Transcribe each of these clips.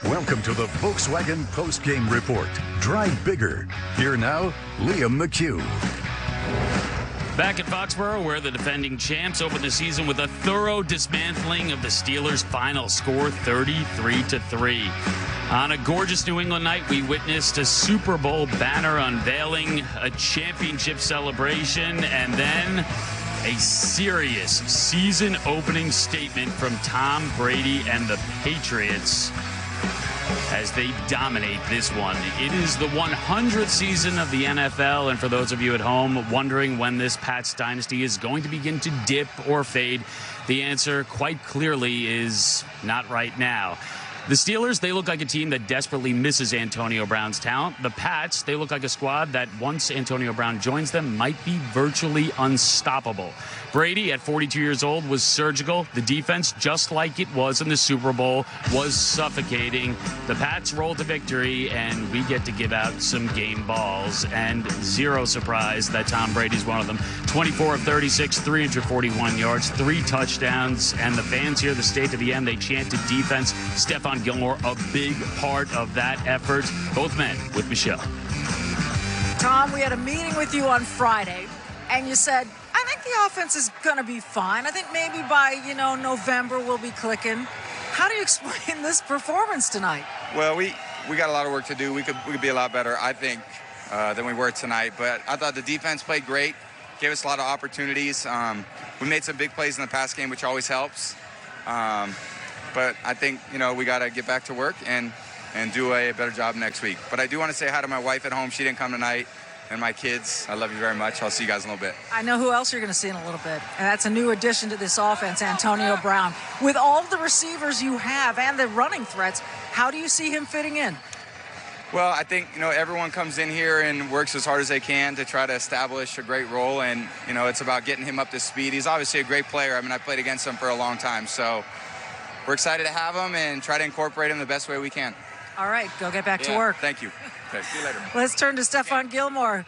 Welcome to the Volkswagen Post-Game Report. Drive bigger. Here now, Liam McHugh. Back at Foxborough, where the defending champs opened the season with a thorough dismantling of the Steelers' final score, 33-3. On a gorgeous New England night, we witnessed a Super Bowl banner unveiling, a championship celebration, and then a serious season-opening statement from Tom Brady and the Patriots as they dominate this one. It is the 100th season of the NFL, and for those of you at home wondering when this Pats dynasty is going to begin to dip or fade, the answer quite clearly is not right now. The Steelers, they look like a team that desperately misses Antonio Brown's talent. The Pats, they look like a squad that once Antonio Brown joins them might be virtually unstoppable. Brady, at 42 years old, was surgical. The defense, just like it was in the Super Bowl, was suffocating. The Pats roll to victory, and we get to give out some game balls. And zero surprise that Tom Brady's one of them. 24 of 36, 341 yards, 3 touchdowns. And the fans hear the state to the end. They chanted defense. Stephon Gilmore, a big part of that effort. Both men with Michelle. Tom, we had a meeting with you on Friday, and you said, I think the offense is going to be fine. I think maybe by, November we'll be clicking. How do you explain this performance tonight? Well, we got a lot of work to do. We could be a lot better, I think, than we were tonight. But I thought the defense played great, gave us a lot of opportunities. We made some big plays in the pass game, which always helps. But I think, we got to get back to work and do a better job next week. But I do want to say hi to my wife at home. She didn't come tonight. And my kids, I love you very much. I'll see you guys in a little bit. I know who else you're going to see in a little bit. And that's a new addition to this offense, Antonio Brown. With all the receivers you have and the running threats, how do you see him fitting in? Well, I think, everyone comes in here and works as hard as they can to try to establish a great role. And, it's about getting him up to speed. He's obviously a great player. I mean, I played against him for a long time. So we're excited to have him and try to incorporate him the best way we can. All right, go get back to work. Thank you. Okay, see you later. Let's turn to Stephon Gilmore,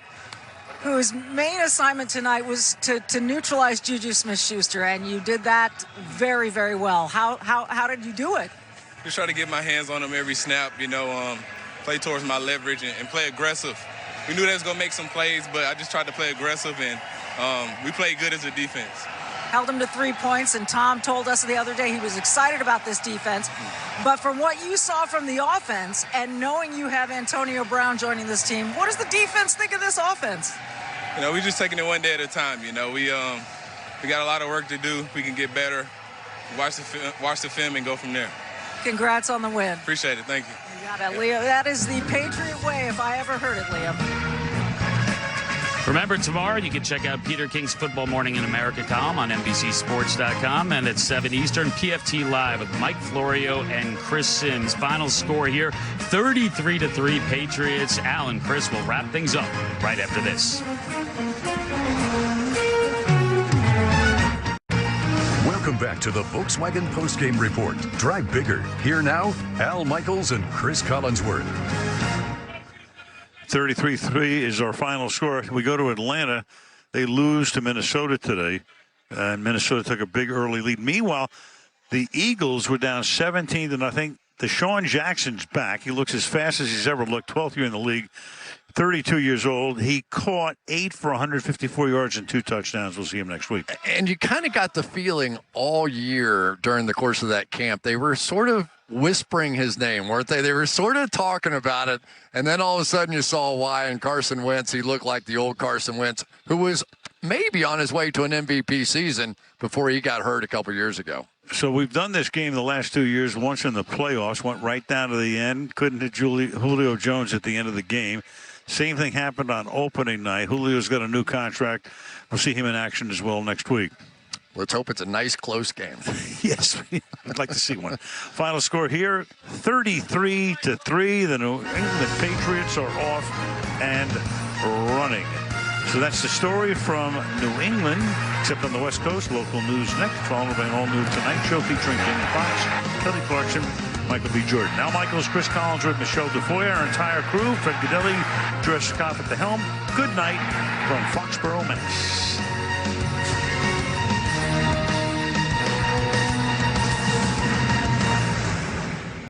whose main assignment tonight was to neutralize Juju Smith-Schuster, and you did that very, very well. How did you do it? Just try to get my hands on him every snap, play towards my leverage and play aggressive. We knew that was going to make some plays, but I just tried to play aggressive, and we played good as a defense. Held him to 3 points, and Tom told us the other day he was excited about this defense. But from what you saw from the offense and knowing you have Antonio Brown joining this team, what does the defense think of this offense? We're just taking it one day at a time. We got a lot of work to do. We can get better, watch the film, and go from there. Congrats on the win. Appreciate it. Thank you. You got it, Liam. That is the Patriot way, if I ever heard it, Liam. Remember, tomorrow you can check out Peter King's Football Morning in America column on NBCSports.com, and at 7 Eastern, PFT Live with Mike Florio and Chris Sims. Final score here, 33-3 Patriots. Al and Chris will wrap things up right after this. Welcome back to the Volkswagen Post-Game Report. Drive bigger. Here now, Al Michaels and Chris Collinsworth. 33-3 is our final score. We go to Atlanta. They lose to Minnesota today, and Minnesota took a big early lead. Meanwhile, the Eagles were down 17 to nothing. Deshaun Jackson's back. He looks as fast as he's ever looked, 12th year in the league, 32 years old. He caught 8 for 154 yards and 2 touchdowns. We'll see him next week. And you kind of got the feeling all year during the course of that camp, they were sort of whispering his name, weren't they? They were sort of talking about it, and then all of a sudden you saw why, and Carson Wentz, he looked like the old Carson Wentz, who was maybe on his way to an MVP season before he got hurt a couple years ago. So we've done this game the last 2 years, once in the playoffs, went right down to the end, couldn't hit Julio Jones at the end of the game. Same thing happened on opening night. Julio's got a new contract. We'll see him in action as well next week. Let's hope it's a nice, close game. Yes, I'd like to see one. Final score here, 33-3. The New England Patriots are off and running. So that's the story from New England, except on the West Coast. Local news next, followed by an all-new Tonight Show featuring Jamie Foxx, Kelly Clarkson, Michael B. Jordan. Now Michael's Chris Collinsworth, Michelle DeFoy, our entire crew, Fred Godelli, Drew Scott at the helm. Good night from Foxborough, Mass.